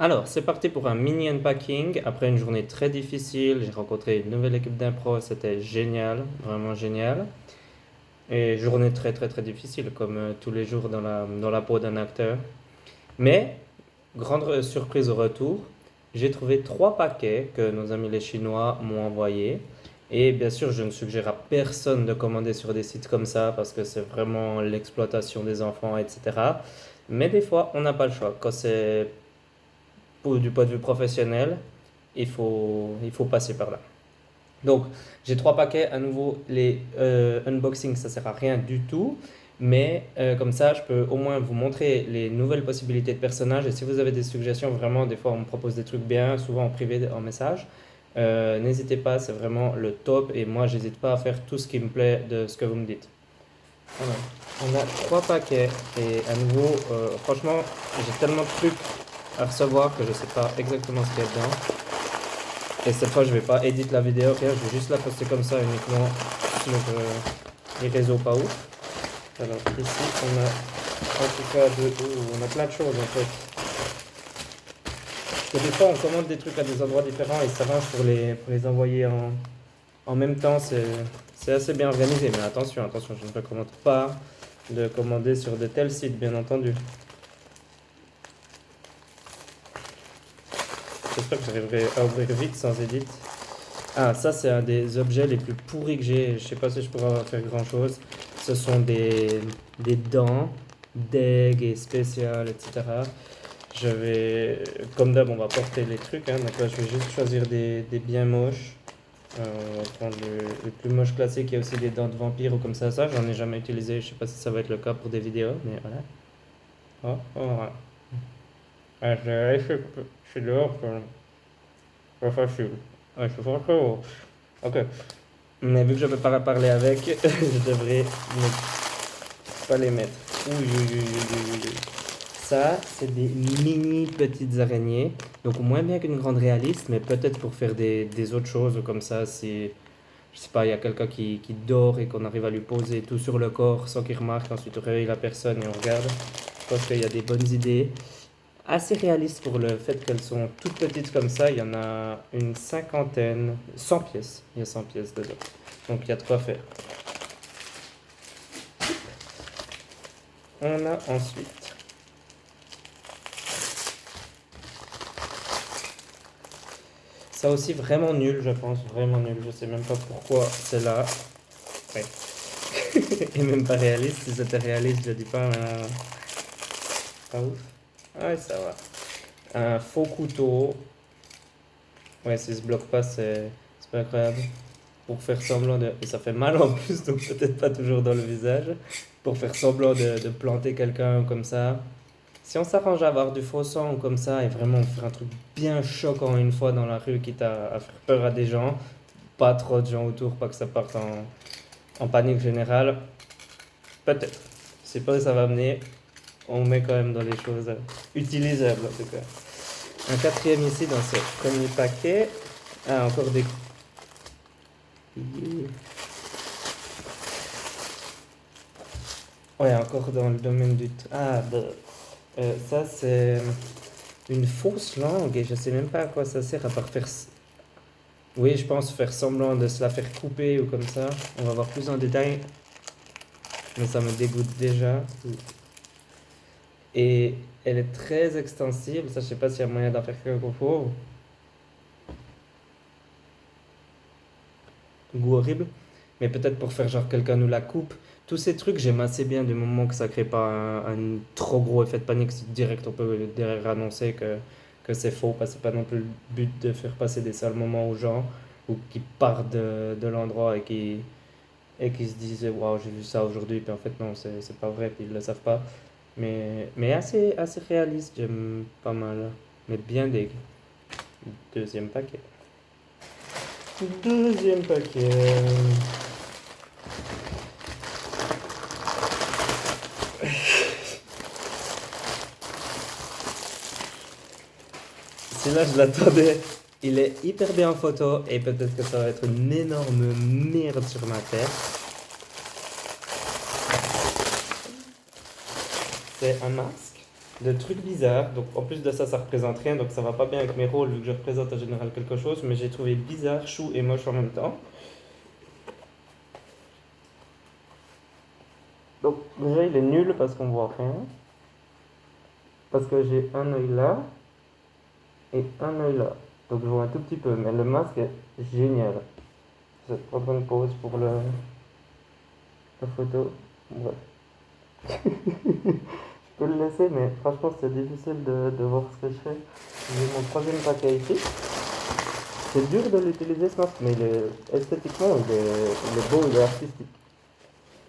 Alors, c'est parti pour un mini unpacking. Après une journée très difficile, j'ai rencontré une nouvelle équipe d'impro, c'était génial, vraiment génial. Et journée très très très difficile, comme tous les jours dans la peau d'un acteur. Mais, grande surprise au retour, j'ai trouvé trois paquets que nos amis les Chinois m'ont envoyés. Et bien sûr, je ne suggère à personne de commander sur des sites comme ça parce que c'est vraiment l'exploitation des enfants, etc. Mais des fois, on n'a pas le choix. Quand c'est du point de vue professionnel, il faut passer par là. Donc, j'ai trois paquets. À nouveau, les unboxings, ça sert à rien du tout. Mais comme ça, je peux au moins vous montrer les nouvelles possibilités de personnages. Et si vous avez des suggestions, vraiment, des fois, on me propose des trucs bien, souvent en privé, en message. N'hésitez pas, c'est vraiment le top. Et moi, j'hésite pas à faire tout ce qui me plaît de ce que vous me dites. Voilà. On a trois paquets. Et à nouveau, franchement, j'ai tellement de trucs à recevoir que je sais pas exactement ce qu'il y a dedans. Et cette fois, je vais pas éditer la vidéo, rien, je vais juste la poster comme ça uniquement sur les réseaux pas ouf. Alors ici, on a en tout cas on a plein de choses en fait. Et des fois, on commande des trucs à des endroits différents et ça s'arrange pour les envoyer en même temps. C'est assez bien organisé, mais attention, attention, je ne recommande pas de commander sur de tels sites, bien entendu. J'espère que j'arriverai à ouvrir vite sans édite. Ah, ça, c'est un des objets les plus pourris que j'ai. Je sais pas si je pourrais en faire grand chose. Ce sont des dents d'aigle et spéciales, etc. Je vais, comme d'hab, on va porter les trucs. Hein, donc là, je vais juste choisir des bien moches. On va prendre le plus moche classique. Il y a aussi des dents de vampire ou comme ça, j'en ai jamais utilisé. Je sais pas si ça va être le cas pour des vidéos, mais voilà. Oh, oh, voilà. Ah, je suis dehors, c'est pas facile. Ouais, je suis fort chaud. Ok. Mais vu que je ne peux pas parler avec, je devrais ne pas les mettre. Ouh, ça, c'est des mini petites araignées. Donc moins bien qu'une grande réaliste, mais peut-être pour faire des autres choses comme ça, si, je sais pas, il y a quelqu'un qui dort et qu'on arrive à lui poser tout sur le corps sans qu'il remarque, ensuite on réveille la personne et on regarde. Je pense qu'il y a des bonnes idées. Assez réalistes pour le fait qu'elles sont toutes petites comme ça. Il y en a une cinquantaine, 100 pièces. Il y a 100 pièces dedans. Donc il y a de quoi faire. On a ensuite ça aussi vraiment nul, je pense, vraiment nul. Je sais même pas pourquoi c'est là. Ouais. Et même pas réaliste. Si c'était réaliste, je dis pas, mais pas ouf. Ouais, ça va. Un faux couteau. Ouais, s'il se bloque pas, c'est pas incroyable. Pour faire semblant de. Et ça fait mal en plus, donc peut-être pas toujours dans le visage. Pour faire semblant de planter quelqu'un comme ça. Si on s'arrange à avoir du faux sang ou comme ça et vraiment faire un truc bien choquant une fois dans la rue, quitte à faire peur à des gens, pas trop de gens autour, pas que ça parte en panique générale, peut-être. Je sais pas où ça va mener, on met quand même dans les choses utilisables en tout cas. Un quatrième ici dans ce premier paquet. Ah, encore des. Ouais, encore dans le domaine du. Ah, bah, ça c'est une fausse langue et je sais même pas à quoi ça sert à part faire. Oui, je pense faire semblant de se la faire couper ou comme ça. On va voir plus en détail, mais ça me dégoûte déjà. Et elle est très extensible, ça je sais pas s'il y a moyen d'en faire quelque chose. Goût horrible. Mais peut-être pour faire genre quelqu'un nous la coupe. Tous ces trucs, j'aime assez bien du moment que ça crée pas un trop gros effet de panique. Direct, on peut derrière annoncer que c'est faux, parce que c'est pas non plus le but de faire passer des sales moments aux gens ou qui partent de l'endroit et qui se disent waouh, j'ai vu ça aujourd'hui, puis en fait, non, c'est pas vrai, puis ils le savent pas. Mais assez réaliste, j'aime pas mal. Mais bien dég. Deuxième paquet. Deuxième paquet. Celui-là, je l'attendais. Il est hyper bien en photo et peut-être que ça va être une énorme merde sur ma tête. C'est un masque. de trucs bizarres. Donc en plus de ça, ça représente rien, donc ça va pas bien avec mes rôles vu que je représente en général quelque chose, mais j'ai trouvé bizarre, chou et moche en même temps. Donc déjà il est nul parce qu'on voit rien, parce que j'ai un œil là et un œil là. Donc je vois un tout petit peu, mais le masque est génial. Je vais prendre une pause pour la photo. Bref. Je peux le laisser, mais franchement c'est difficile de voir ce que je fais. J'ai mon troisième paquet ici. C'est dur de l'utiliser ce masque, mais esthétiquement il est beau, il est artistique.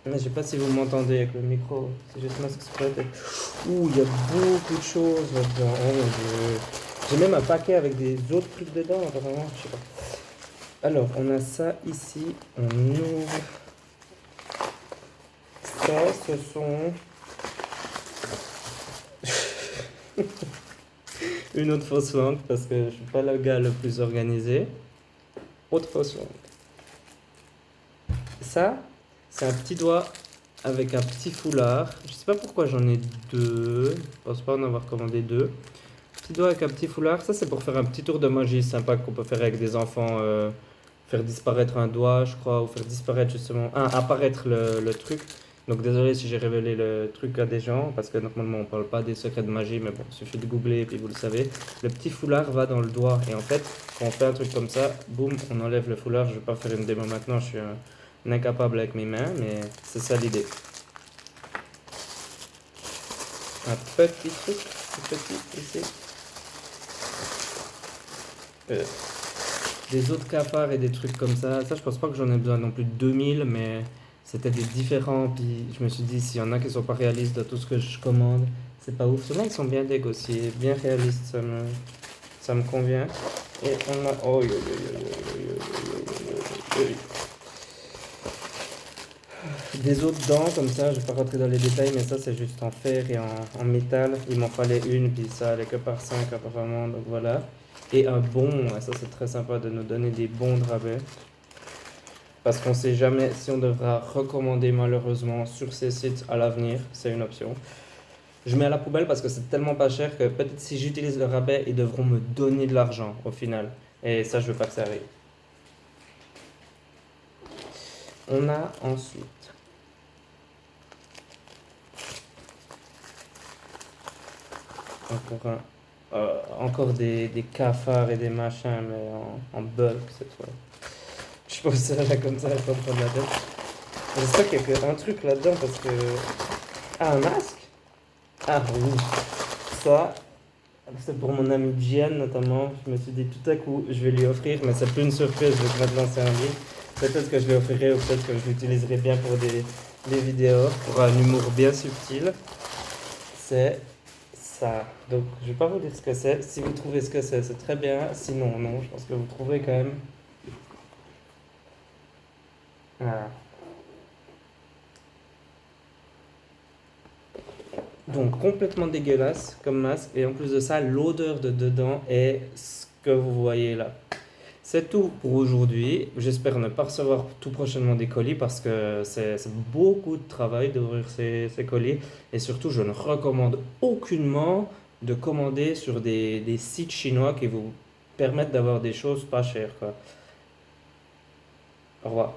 Mais je sais pas si vous m'entendez avec le micro, c'est juste masque spread. Ouh, il y a beaucoup de choses là-dedans. Oh mon dieu. J'ai même un paquet avec des autres trucs dedans, apparemment, je sais pas. Alors, on a ça ici, on ouvre. Ça, ce sont une autre fausse langue parce que je suis pas le gars le plus organisé. Autre fausse langue. Ça, c'est un petit doigt avec un petit foulard. Je sais pas pourquoi j'en ai deux. Je pense pas en avoir commandé deux. Petit doigt avec un petit foulard. Ça, c'est pour faire un petit tour de magie sympa qu'on peut faire avec des enfants. Faire disparaître un doigt, je crois, ou faire disparaître justement. Ah, apparaître le truc. Donc désolé si j'ai révélé le truc à des gens, parce que normalement on parle pas des secrets de magie, mais bon, il suffit de googler et puis vous le savez. Le petit foulard va dans le doigt, et en fait, quand on fait un truc comme ça, boum, on enlève le foulard. Je vais pas faire une démo maintenant, je suis un incapable avec mes mains, mais c'est ça l'idée. Un petit truc, tout petit, ici. Euh, des autres cafards et des trucs comme ça. Ça, je pense pas que j'en ai besoin non plus de 2000, mais c'était des différents. Puis je me suis dit, s'il y en a qui sont pas réalistes dans tout ce que je commande, c'est pas ouf. Ceux-là, ils sont bien dégueux aussi, bien réalistes, ça me convient. Et on a. Oh, des autres dents comme ça, je vais pas rentrer dans les détails, mais ça c'est juste en fer et en métal. Il m'en fallait une, puis ça allait que par 5 apparemment, donc voilà. Et un bon, ça c'est très sympa de nous donner des bons de rabais. Parce qu'on sait jamais si on devra recommander malheureusement sur ces sites à l'avenir, c'est une option. Je mets à la poubelle parce que c'est tellement pas cher que peut-être si j'utilise le rabais, ils devront me donner de l'argent au final. Et ça, je veux pas que ça arrive. On a ensuite encore des cafards et des machins, mais en bulk cette fois. Je pose ça là comme ça, je peux prendre la tête. J'espère qu'il y a qu'un truc là-dedans parce que. Ah, un masque? Ah oui, ça, c'est pour mon ami Gian notamment. Je me suis dit tout à coup, je vais lui offrir, mais c'est plus une surprise, je vais te lancer un livre. Peut-être que je lui offrirai ou peut-être que je l'utiliserai bien pour des vidéos, pour un humour bien subtil. C'est ça. Donc, je vais pas vous dire ce que c'est. Si vous trouvez ce que c'est très bien. Sinon, non, je pense que vous trouverez quand même. Voilà. Donc, complètement dégueulasse comme masque. Et en plus de ça, l'odeur de dedans est ce que vous voyez là. C'est tout pour aujourd'hui. J'espère ne pas recevoir tout prochainement des colis parce que c'est beaucoup de travail d'ouvrir ces colis. Et surtout, je ne recommande aucunement de commander sur des sites chinois qui vous permettent d'avoir des choses pas chères, quoi. Au revoir.